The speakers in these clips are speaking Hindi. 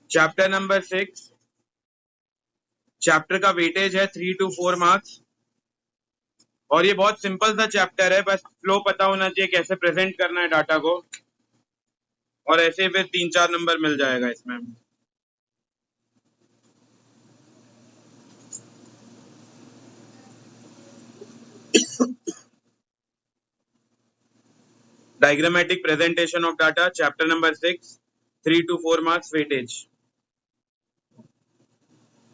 चैप्टर नंबर 6, चैप्टर का वेटेज है 3 to 4 मार्क्स और ये बहुत सिंपल सा चैप्टर है, बस फ्लो पता होना चाहिए कैसे प्रेजेंट करना है डाटा को और ऐसे फिर 3-4 नंबर मिल जाएगा इसमें। Diagrammatic presentation of data, chapter number 6, 3 to 4 marks weightage.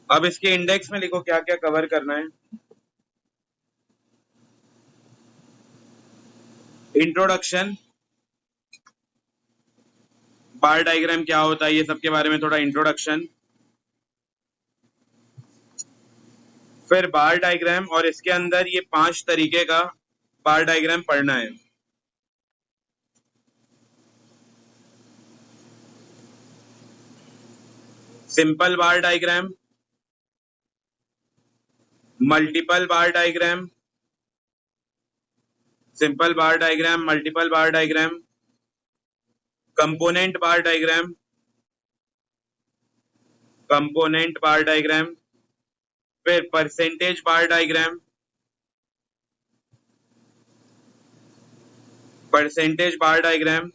अब इसके इंडेक्स में लिखो क्या क्या कवर करना है। इंट्रोडक्शन, बार डायग्राम क्या होता है, ये सब के बारे में थोड़ा इंट्रोडक्शन। फिर बार डायग्राम और इसके अंदर ये 5 तरीके का बार डायग्राम पढ़ना है। Simple bar diagram, multiple bar diagram, simple bar diagram, multiple bar diagram, component bar diagram, component bar diagram, फिर percentage bar diagram, percentage bar diagram,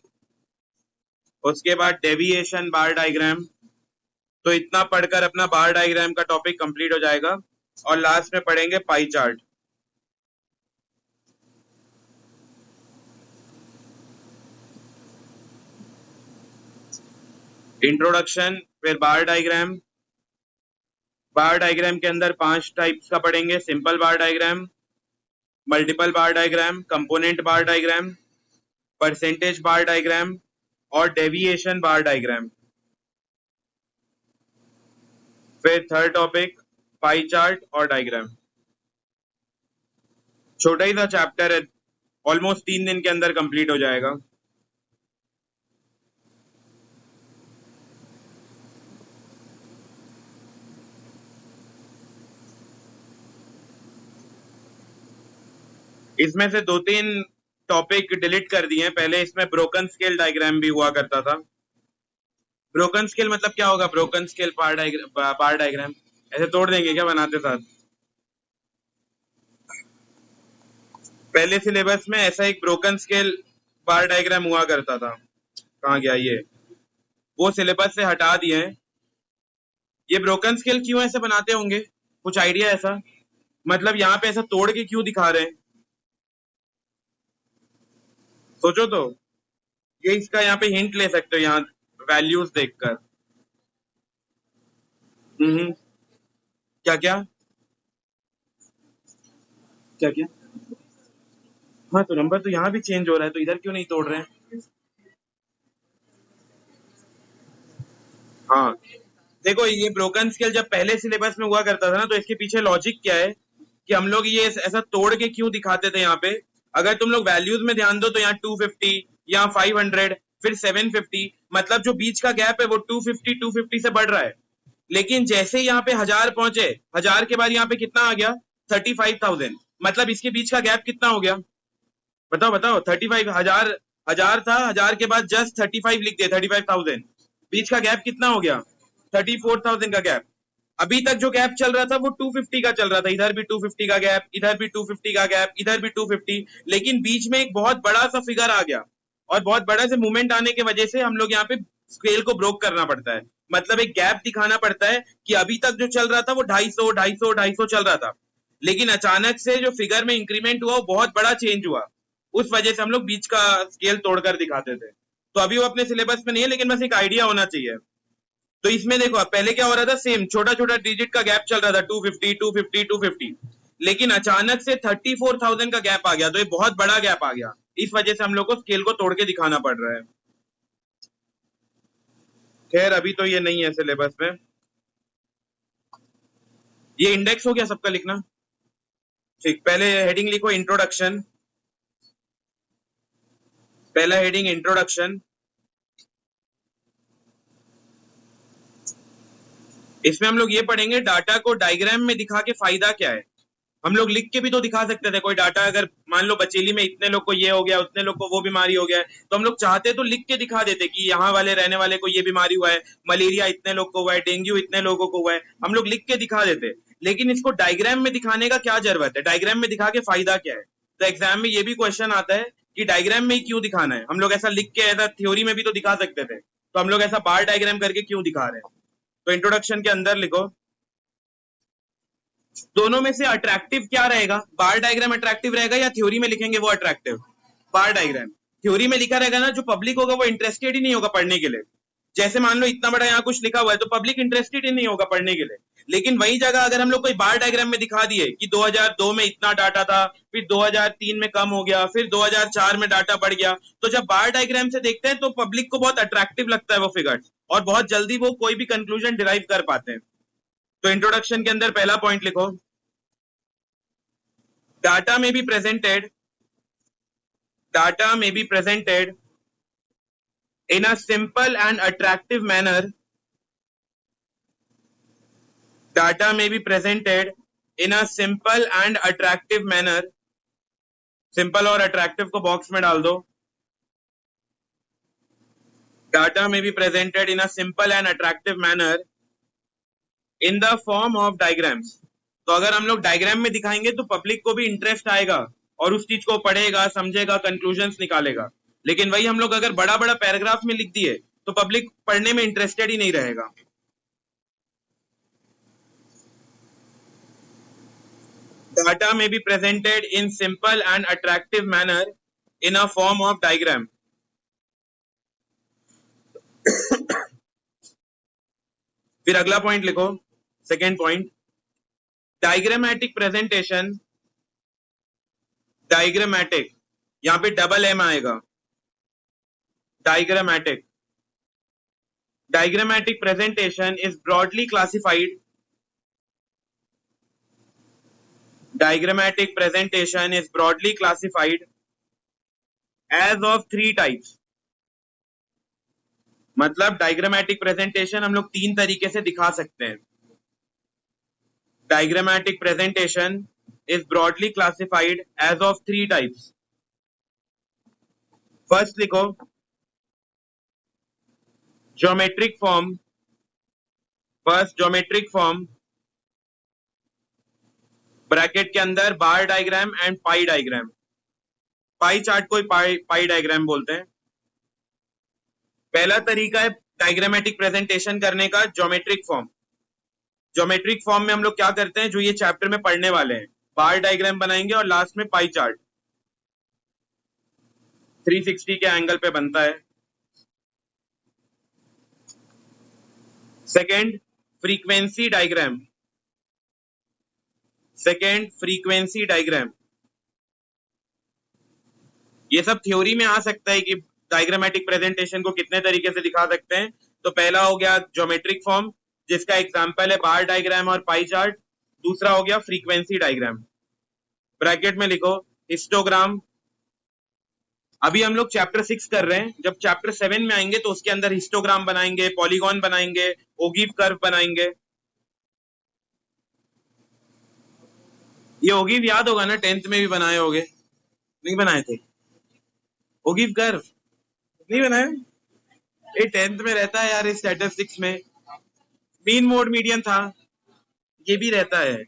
उसके बाद डेविएशन बार डायग्राम। तो इतना पढ़कर अपना बार डायग्राम का टॉपिक कंप्लीट हो जाएगा और लास्ट में पढ़ेंगे पाई चार्ट। इंट्रोडक्शन, फिर बार डायग्राम। बार डायग्राम के अंदर 5 टाइप्स का पढ़ेंगे, simple bar diagram, multiple bar diagram, component bar diagram, percentage bar diagram और डेविएशन बार डायग्राम। फिर थर्ड टॉपिक पाई चार्ट और डायग्राम। छोटा ही सा चैप्टर है, ऑलमोस्ट 3 दिन के अंदर कंप्लीट हो जाएगा। इसमें से 2-3 टॉपिक डिलीट कर दिए हैं। पहले इसमें ब्रोकन स्केल डायग्राम भी हुआ करता था। ब्रोकन स्केल मतलब क्या होगा? ब्रोकन स्केल बार डायग्राम ऐसे तोड़ देंगे क्या बनाते साथ? पहले सिलेबस में ऐसा एक ब्रोकन स्केल बार डायग्राम हुआ करता था। कहाँ गया ये? वो सिलेबस से हटा दिए हैं। ये ब्रोकन स्केल क्यों ऐसे बनाते होंगे? कुछ आइडिया ऐसा? मतलब यहाँ पे ऐसा तोड़ के क्यों दिखा रहे हैं? सोचो तो। ये इसका यहाँ पे हिंट ले सकते हो, यहाँ वैल्यूज देखकर। क्या क्या क्या क्या? हाँ, तो नंबर तो यहाँ भी चेंज हो रहा है, तो इधर क्यों नहीं तोड़ रहे हैं? हाँ, देखो ये ब्रोकन स्केल जब पहले सिलेबस में हुआ करता था ना, तो इसके पीछे लॉजिक क्या है कि हम लोग ये ऐसा तोड़ के क्यों दिखाते थे यहाँ पे। अगर तुम लोग वैल्यूज में ध्यान दो तो यहाँ 250, यहाँ 500, फिर 750, मतलब जो बीच का गैप है वो 250 से बढ़ रहा है। लेकिन जैसे ही यहाँ पे 1000 पहुंचे, 1000 के बाद यहाँ पे कितना आ गया? 35,000। मतलब इसके बीच का गैप कितना हो गया? बताओ बताओ। 35 हजार, 1000 था, 1000 के बाद जस्ट 35 लिख दिए, 35,000। बीच का गैप कितना हो गया? 34,000 का गैप। अभी तक जो गैप चल रहा था वो 250 का चल रहा था। इधर भी 250 का गैप, इधर भी 250 का गैप, इधर भी 250। लेकिन बीच में एक बहुत बड़ा सा फिगर आ गया और बहुत बड़ा से मूवमेंट आने की वजह से हम लोग यहाँ पे स्केल को ब्रोक करना पड़ता है। मतलब एक गैप दिखाना पड़ता है कि अभी तक जो चल रहा था वो 250, 250, 250 चल रहा था, लेकिन अचानक से जो फिगर में इंक्रीमेंट हुआ वो बहुत बड़ा चेंज हुआ। उस वजह से हम लोग बीच का स्केल तोड़कर दिखाते थे। तो अभी वो अपने सिलेबस में नहीं है, लेकिन बस एक आइडिया होना चाहिए। तो इसमें देखो अब पहले क्या हो रहा था, सेम छोटा छोटा डिजिट का गैप चल रहा था, 250, 250, 250। लेकिन अचानक से 34,000 का गैप आ गया, तो ये बहुत बड़ा गैप आ गया। इस वजह से हम लोग को स्केल को तोड़ के दिखाना पड़ रहा है। खैर अभी तो ये नहीं है सिलेबस में। ये इंडेक्स हो गया सबका लिखना? ठीक, पहले हेडिंग लिखो इंट्रोडक्शन। पहला हेडिंग इंट्रोडक्शन। इसमें हम लोग ये पढ़ेंगे डाटा को डायग्राम में दिखा के फायदा क्या है। हम लोग लिख के भी तो दिखा सकते थे। कोई डाटा अगर मान लो बचेली में इतने लोग को ये हो गया, उतने लोग को वो बीमारी हो गया है, तो हम लोग चाहते तो लिख के दिखा देते कि यहाँ वाले रहने वाले को ये बीमारी हुआ है, मलेरिया इतने लोग को हुआ है, डेंगू इतने लोगों को हुआ है, हम लोग लिख के दिखा देते। लेकिन इसको डायग्राम में दिखाने का क्या जरूरत है? डायग्राम में दिखा के फायदा क्या है? तो एग्जाम में ये भी क्वेश्चन आता है कि डायग्राम में ही क्यों दिखाना है? हम लोग ऐसा लिख के, ऐसा थ्योरी में भी तो दिखा सकते थे, तो हम लोग ऐसा बार डायग्राम करके क्यों दिखा रहे हैं? तो इंट्रोडक्शन के अंदर लिखो, दोनों में से अट्रैक्टिव क्या रहेगा? बार डायग्राम अट्रैक्टिव रहेगा या थ्योरी में लिखेंगे वो अट्रैक्टिव? बार डायग्राम। थ्योरी में लिखा रहेगा ना, जो पब्लिक होगा वो इंटरेस्टेड ही नहीं होगा पढ़ने के लिए। जैसे मान लो इतना बड़ा यहाँ कुछ लिखा हुआ है तो पब्लिक इंटरेस्टेड ही नहीं होगा पढ़ने के लिए। लेकिन वही जगह अगर हम लोग कोई बार डायग्राम में दिखा दिए कि 2002 में इतना डाटा था, फिर 2003 में कम हो गया, फिर 2004 में डाटा बढ़ गया, तो जब बार डायग्राम से देखते हैं तो पब्लिक को बहुत अट्रैक्टिव लगता है वो फिगर्स, और बहुत जल्दी वो कोई भी कंक्लूजन डिराइव कर पाते हैं। तो इंट्रोडक्शन के अंदर पहला पॉइंट लिखो, डाटा में be presented in a simple and attractive manner. Data may be presented in a simple and attractive manner. Simple और attractive को बॉक्स में डाल दो। Data may be presented in a simple and attractive manner in the form of diagrams. तो अगर हम लोग डायग्राम में दिखाएंगे तो पब्लिक को भी इंटरेस्ट आएगा और उस चीज को पढ़ेगा, समझेगा, कंक्लूजन्स निकालेगा। लेकिन वही हम लोग अगर बड़ा बड़ा पैराग्राफ में लिख दिए तो पब्लिक पढ़ने में इंटरेस्टेड ही नहीं रहेगा। Data may be presented in simple and attractive manner in a form of diagram. फिर अगला पॉइंट लिखो, second point, diagrammatic presentation. Diagrammatic, यहां पे डबल एम आएगा, diagrammatic. Diagrammatic presentation is broadly classified. Diagrammatic presentation is broadly classified as of three types. मतलब डायग्रामेटिक प्रेजेंटेशन हम लोग तीन तरीके से दिखा सकते हैं। Diagrammatic presentation is broadly classified as of three types. First लिखो, geometric form. First geometric form, bracket के अंदर bar diagram and pie diagram. Pie chart को पाई डायग्राम बोलते हैं। पहला तरीका है डायग्रामेटिक प्रेजेंटेशन करने का, ज्योमेट्रिक फॉर्म। ज्योमेट्रिक फॉर्म में हम लोग क्या करते हैं, जो ये चैप्टर में पढ़ने वाले हैं, बार डायग्राम बनाएंगे और लास्ट में पाई चार्ट 360 के एंगल पे बनता है। Second, frequency diagram. Second, frequency diagram. ये सब थ्योरी में आ सकता है कि डायग्रामेटिक प्रेजेंटेशन को कितने तरीके से दिखा सकते हैं। तो पहला हो गया ज्योमेट्रिक फॉर्म, जिसका एग्जांपल है बार डायग्राम और पाई चार्ट। दूसरा हो गया फ्रीक्वेंसी डायग्राम। ब्रैकेट में लिखो हिस्टोग्राम। अभी हम लोग चैप्टर 6 कर रहे हैं, जब चैप्टर 7 में आएंगे तो उसके अंदर हिस्टोग्राम बनाएंगे, पॉलीगॉन बनाएंगे, ओगिव कर्व बनाएंगे। ये ओगिव याद होगा ना, 10th में भी बनाए होगे, नहीं बनाए थे? ओगिव कर्व नहीं बनाए? ये 10th में रहता है यार, स्टैटिस्टिक्स में मीन मोड मीडियन था, ये भी रहता है।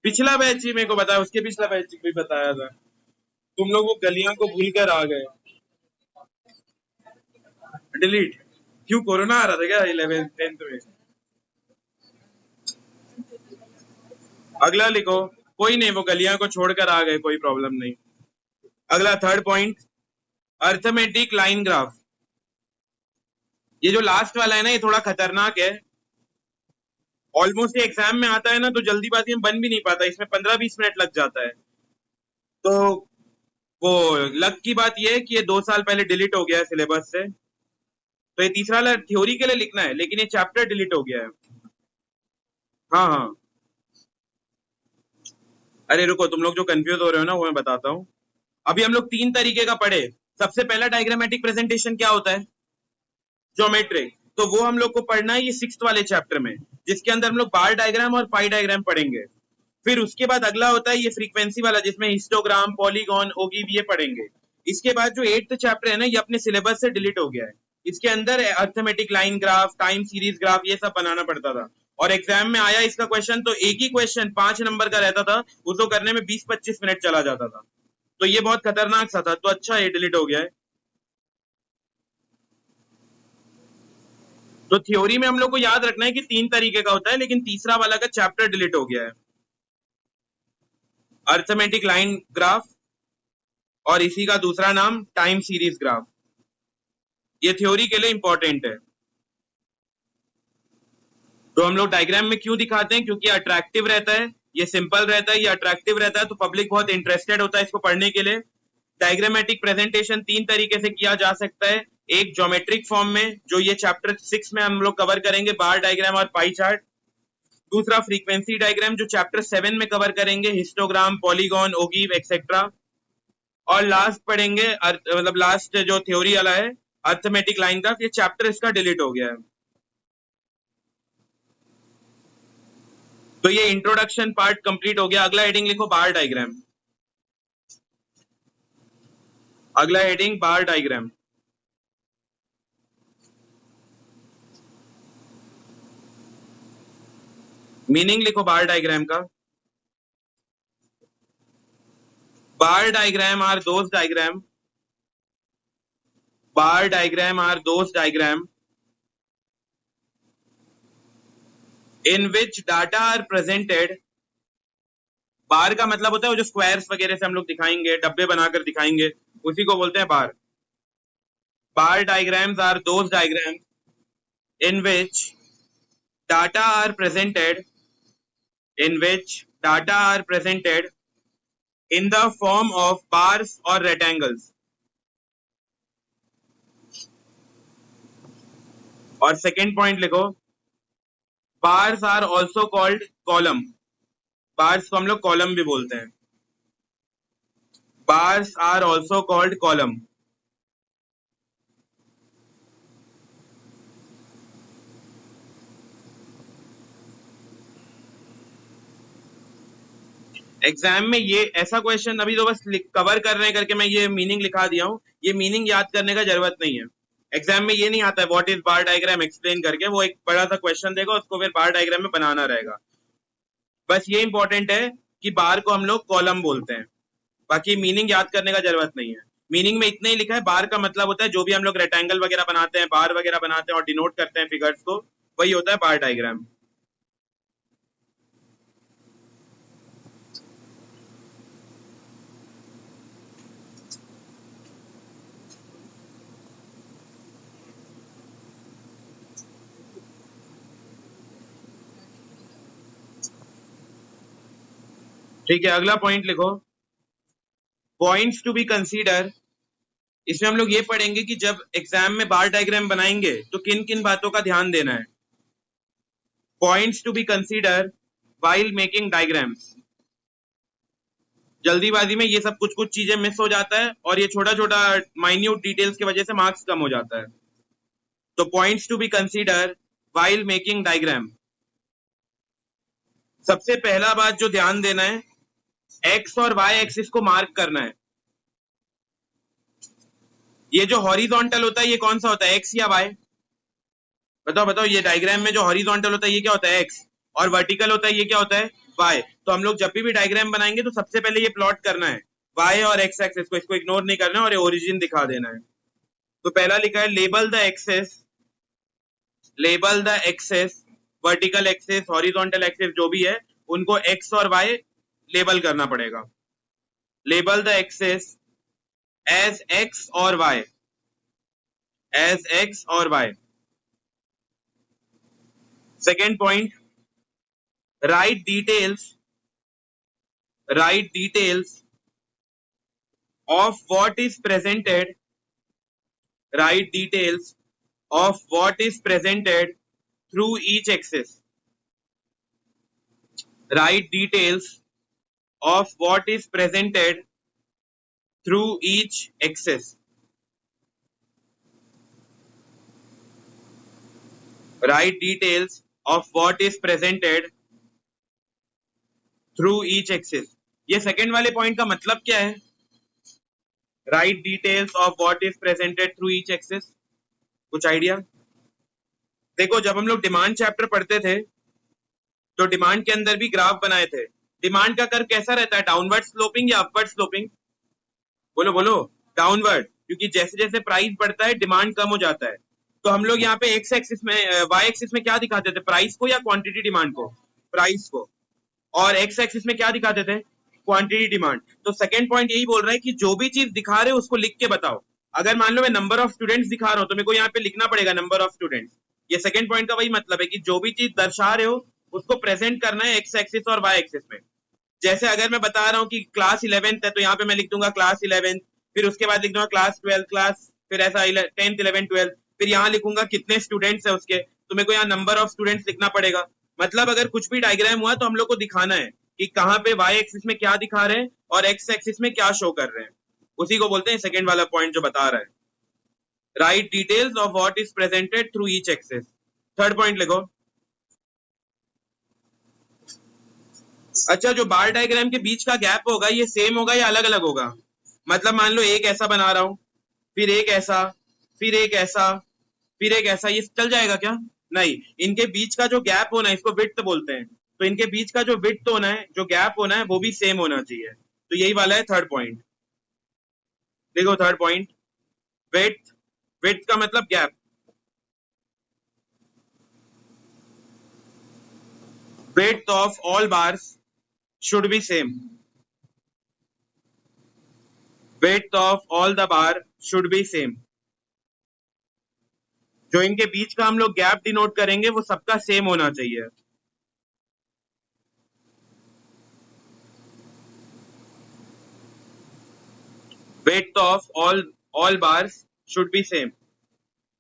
पिछला बैच ही मेरे को बताया, उसके पिछला बैच भी बताया था। तुम लोग वो गलियां को भूल कर आ गए। डिलीट क्यों? कोरोना आ रहा था क्या 11th 10th में? अगला लिखो, कोई नहीं, वो गलियां को छोड़कर आ गए, कोई प्रॉब्लम नहीं। अगला third point, arithmetic line graph. ये जो लास्ट वाला है ना, ये थोड़ा खतरनाक है। ऑलमोस्ट ये एग्जाम में आता है ना, तो जल्दीबाजी में बन भी नहीं पाता, इसमें 15-20 मिनट लग जाता है। तो वो लक की बात ये है कि ये 2 साल पहले डिलीट हो गया है सिलेबस से, तो ये तीसरा वाला थ्योरी के लिए लिखना है, लेकिन ये चैप्टर डिलीट हो गया है। हाँ हाँ, अरे रुको, तुम लोग जो कंफ्यूज हो रहे हो ना, वो मैं बताता हूँ। अभी हम लोग 3 तरीके का पढ़े। सबसे पहला डायग्रामेटिक प्रेजेंटेशन क्या होता है? ज्योमेट्रिक। तो वो हम लोग को पढ़ना है ये 6th वाले चैप्टर में, जिसके अंदर हम लोग बार डायग्राम और पाई डायग्राम पढ़ेंगे। फिर उसके बाद अगला होता है ये फ्रीक्वेंसी वाला, जिसमें हिस्टोग्राम, पॉलीगॉन, ओगिव ये पढ़ेंगे। इसके बाद जो 8th चैप्टर है ना, ये अपने सिलेबस से डिलीट हो गया है। इसके अंदर arithmetic line graph, time series graph ये सब बनाना पड़ता था, और एग्जाम में आया इसका क्वेश्चन तो एक ही क्वेश्चन 5 नंबर का रहता था, उसको करने में 20-25 मिनट चला जाता था। तो ये बहुत खतरनाक सा था, तो अच्छा ये डिलीट हो गया है। तो थ्योरी में हम लोग को याद रखना है कि 3 तरीके का होता है, लेकिन तीसरा वाला का चैप्टर डिलीट हो गया है, अर्थमेटिक लाइन ग्राफ, और इसी का दूसरा नाम टाइम सीरीज ग्राफ। ये थ्योरी के लिए इंपॉर्टेंट है। तो हम लोग डायग्राम में क्यों दिखाते हैं? क्योंकि अट्रैक्टिव रहता है, ये सिंपल रहता है, ये अट्रैक्टिव रहता है, तो पब्लिक बहुत इंटरेस्टेड होता है इसको पढ़ने के लिए। डायग्रामेटिक प्रेजेंटेशन 3 तरीके से किया जा सकता है। एक ज्योमेट्रिक फॉर्म में, जो ये चैप्टर 6 में हम लोग कवर करेंगे, बार डायग्राम और पाई चार्ट। दूसरा फ्रीक्वेंसी डायग्राम, जो चैप्टर 7 में कवर करेंगे, हिस्टोग्राम, पॉलीगॉन, ओगिव एक्सेट्रा। और लास्ट पढ़ेंगे मतलब लास्ट जो थ्योरी वाला है, अर्थमेटिक लाइन ग्राफ। ये चैप्टर इसका डिलीट हो गया है। तो ये इंट्रोडक्शन पार्ट कंप्लीट हो गया। अगला हेडिंग लिखो बार डायग्राम। अगला हेडिंग बार डायग्राम। मीनिंग लिखो बार डायग्राम का। Bar diagram are those diagram, bar diagram are those diagram in which data are presented। Bar का मतलब होता है वो जो स्क्वायर्स वगैरह से हम लोग दिखाएंगे, डब्बे बनाकर दिखाएंगे, उसी को बोलते हैं bar. Bar diagrams are those diagrams in which data are presented, in which data are presented in the form of bars or rectangles। और सेकेंड पॉइंट लिखो, bars are also called column. Bars को हम लोग कॉलम भी बोलते हैं। Bars are also called column. Exam में ये ऐसा क्वेश्चन अभी तो बस कवर कर रहे हैं करके मैं ये मीनिंग लिखा दिया हूँ, ये मीनिंग याद करने का जरूरत नहीं है। एग्जाम में ये नहीं आता है what is bar diagram explain करके, वो एक बड़ा सा क्वेश्चन देगा, उसको फिर बार डायग्राम में बनाना रहेगा। बस ये इंपॉर्टेंट है कि बार को हम लोग कॉलम बोलते हैं, बाकी मीनिंग याद करने का जरूरत नहीं है। मीनिंग में इतना ही लिखा है, बार का मतलब होता है जो भी हम लोग रेक्टेंगल वगैरह बनाते हैं, बार वगैरह बनाते हैं और डिनोट करते हैं फिगर्स को, वही होता है बार डायग्राम। ठीक है, अगला पॉइंट लिखो, पॉइंट्स टू बी कंसीडर। इसमें हम लोग ये पढ़ेंगे कि जब एग्जाम में बार डायग्राम बनाएंगे तो किन किन बातों का ध्यान देना है। Points to be consider while making diagrams. जल्दीबाजी में ये सब कुछ कुछ चीजें मिस हो जाता है, और ये छोटा छोटा माइन्यूट डिटेल्स की वजह से मार्क्स कम हो जाता है। तो points to be consider while making diagram. सबसे पहला बात जो ध्यान देना है, एक्स और वाई एक्सिस को मार्क करना है। ये जो हॉरिजॉन्टल होता है ये कौन सा होता है, एक्स या वाई? बताओ बताओ, ये डायग्राम में जो हॉरिजॉन्टल होता है ये क्या होता है, एक्स, और वर्टिकल होता है ये क्या होता है, वाई। तो हम लोग जब भी डायग्राम बनाएंगे तो सबसे पहले ये प्लॉट करना है, वाई और एक्स एक्सिस को, इसको इग्नोर नहीं करना है, और ये ओरिजिन दिखा देना है। तो पहला लिखा है label the axes, label the axes, vertical axes, horizontal axes जो भी है, उनको एक्स और वाई लेबल करना पड़ेगा। Label the axes as x और वाई, एज एक्स और y. Second point, write details, write details of what is presented, write details of what is presented through each axis, write details of what is presented through each axis, write details of what is presented through each axis. ये सेकंड वाले पॉइंट का मतलब क्या है? Right details of what is presented through each axis. कुछ आइडिया? देखो, जब हम लोग डिमांड चैप्टर पढ़ते थे तो डिमांड के अंदर भी ग्राफ बनाए थे। डिमांड का कर्व कैसा रहता है? डाउनवर्ड स्लोपिंग या अपवर्ड स्लोपिंग? बोलो बोलो। डाउनवर्ड, क्योंकि जैसे जैसे प्राइस बढ़ता है डिमांड कम हो जाता है। तो हम लोग यहाँ पे एक्स एक्सिस में, वाई एक्सिस में क्या दिखाते थे? प्राइस को या क्वांटिटी डिमांड को? प्राइस को। और एक्स एक्सिस में क्या दिखाते थे? Quantity demand. तो सेकंड पॉइंट यही बोल रहा है कि जो भी चीज दिखा रहे हो उसको लिख के बताओ। अगर मान लो मैं नंबर ऑफ स्टूडेंट्स दिखा रहा हूँ तो मेरे को यहाँ पे लिखना पड़ेगा नंबर ऑफ स्टूडेंट्स। ये सेकंड पॉइंट का वही मतलब है कि जो भी चीज दर्शा रहे हो उसको प्रेजेंट करना है एक्स एक्सिस और वाई एक्सिस में। जैसे अगर मैं बता रहा हूँ कि क्लास 11th है तो यहाँ पे मैं लिख दूंगा क्लास 11th, फिर उसके बाद लिख दूंगा क्लास 12th क्लास, फिर ऐसा 10th 11th 12th, फिर यहाँ लिखूंगा कितने स्टूडेंट्स है उसके, तो मेरे को यहाँ नंबर ऑफ स्टूडेंट्स लिखना पड़ेगा। मतलब अगर कुछ भी डायग्राम हुआ तो हम लोग को दिखाना है कि कहाँ पे वाई एक्सिस में क्या दिखा रहे हैं और एक्स एक्सिस में क्या शो कर रहे हैं। उसी को बोलते हैं सेकेंड वाला पॉइंट जो बता रहा है, right details of what is presented through each axis. Third point लिखो। अच्छा, जो बार डायग्राम के बीच का गैप होगा ये सेम होगा या अलग अलग होगा? मतलब मान लो एक ऐसा बना रहा हूं, फिर एक ऐसा, फिर एक ऐसा, फिर एक ऐसा, ये चल जाएगा क्या? नहीं, इनके बीच का जो गैप होना है इसको विड्थ बोलते हैं। तो इनके बीच का जो विड्थ होना है, जो गैप होना है, वो भी सेम होना चाहिए। तो यही वाला है थर्ड पॉइंट। देखो थर्ड पॉइंट, विड्थ। विड्थ का मतलब gap. Width of all bars should be same. Width of all the bar should be same. जो इनके बीच का हम लोग गैप डिनोट करेंगे वो सबका सेम होना चाहिए। Width of all bars should be same.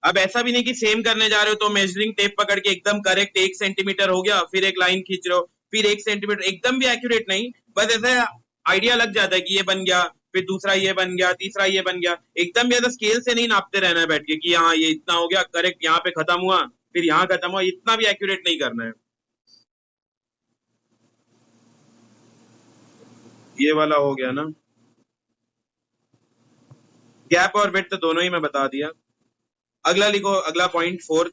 अब ऐसा भी नहीं कि सेम करने जा रहे हो तो मेजरिंग टेप पकड़ के एकदम करेक्ट 1 सेंटीमीटर हो गया, फिर एक लाइन खींच रहे हो, फिर 1 सेंटीमीटर, एकदम भी एक्यूरेट नहीं। बस ऐसा आइडिया लग जाता है कि ये बन गया, फिर दूसरा ये बन गया, तीसरा ये बन गया। एकदम भी ऐसा स्केल से नहीं नापते रहना है बैठ के कि हाँ ये इतना हो गया करेक्ट, यहाँ पे खत्म हुआ, फिर यहाँ खत्म हुआ, इतना भी एक्यूरेट नहीं करना है। ये वाला हो गया ना। गैप और विड्थ दोनों ही मैं बता दिया। अगला लिखो, अगला point fourth,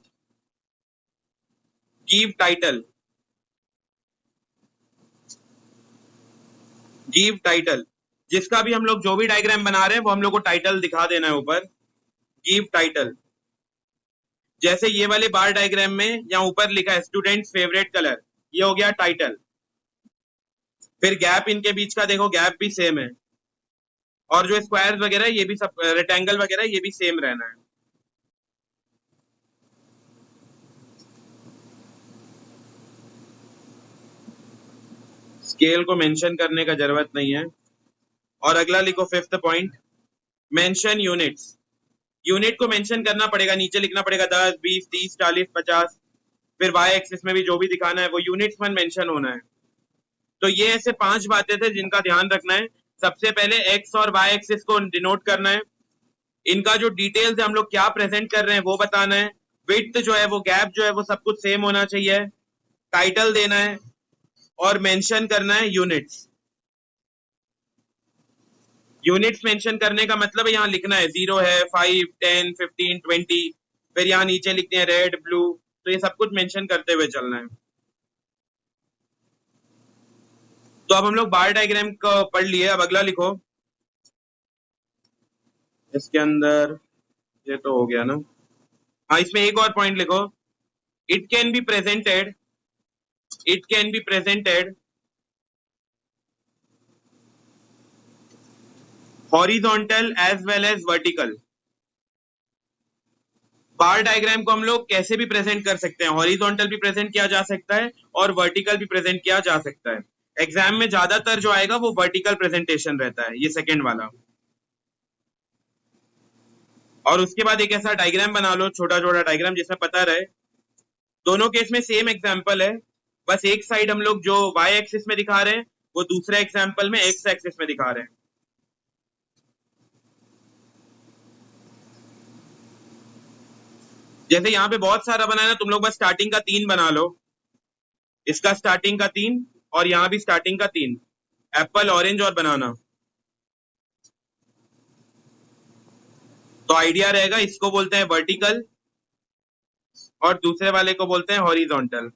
give title. Give title, जिसका भी हम लोग जो भी डायग्राम बना रहे हैं वो हम लोग को टाइटल दिखा देना है ऊपर। Give title. जैसे ये वाले बार डायग्राम में यहाँ ऊपर लिखा है स्टूडेंट्स फेवरेट कलर, ये हो गया टाइटल। फिर गैप इनके बीच का देखो, गैप भी सेम है, और जो स्क्वायर वगैरह ये भी सब, रेक्टेंगल वगैरह ये भी सेम रहना है। स्केल को मेंशन करने का जरूरत नहीं है। और अगला लिखो fifth point, mention units. Unit को मेंशन करना पड़ेगा, नीचे लिखना पड़ेगा 10 20 30 40 50। फिर वाई एक्सिस में भी जो भी दिखाना है वो यूनिट्स में मेंशन होना है। तो ये ऐसे 5 बातें थे जिनका ध्यान रखना है। सबसे पहले एक्स और वाई एक्सिस को डिनोट करना है, इनका जो डिटेल्स है हम लोग क्या प्रेजेंट कर रहे हैं वो बताना है, विड्थ जो है वो गैप जो है वो सब कुछ सेम होना चाहिए, टाइटल देना है और मेंशन करना है यूनिट्स। यूनिट्स मेंशन करने का मतलब है यहाँ लिखना है 0 है, 5 10 15 20, फिर यहाँ नीचे लिखते हैं रेड ब्लू, तो ये सब कुछ मेंशन करते हुए चलना है। तो अब हम लोग बार डायग्राम को पढ़ लिए, अब अगला लिखो। इसके अंदर ये तो हो गया ना। हाँ, इसमें एक और पॉइंट लिखो, it can be presented, it can be presented horizontal as well as vertical. Bar diagram को हम लोग कैसे भी प्रेजेंट कर सकते हैं, हॉरिजॉन्टल भी प्रेजेंट किया जा सकता है और वर्टिकल भी प्रेजेंट किया जा सकता है। एग्जाम में ज्यादातर जो आएगा वो वर्टिकल प्रेजेंटेशन रहता है, ये सेकंड वाला। और उसके बाद एक ऐसा डायग्राम बना लो, छोटा छोटा डायग्राम जिसमें पता रहे दोनों केस में सेम एग्जाम्पल है, बस एक साइड हम लोग जो वाई एक्सिस में दिखा रहे हैं वो दूसरे एग्जाम्पल में एक्स एक्सिस में दिखा रहे हैं। जैसे यहाँ पे बहुत सारा बनाना, तुम लोग बस स्टार्टिंग का 3 बना लो, इसका स्टार्टिंग का 3, और यहाँ भी स्टार्टिंग का 3, एप्पल, ऑरेंज और बनाना। तो आइडिया रहेगा, इसको बोलते हैं वर्टिकल और दूसरे वाले को बोलते हैं हॉरिजॉन्टल।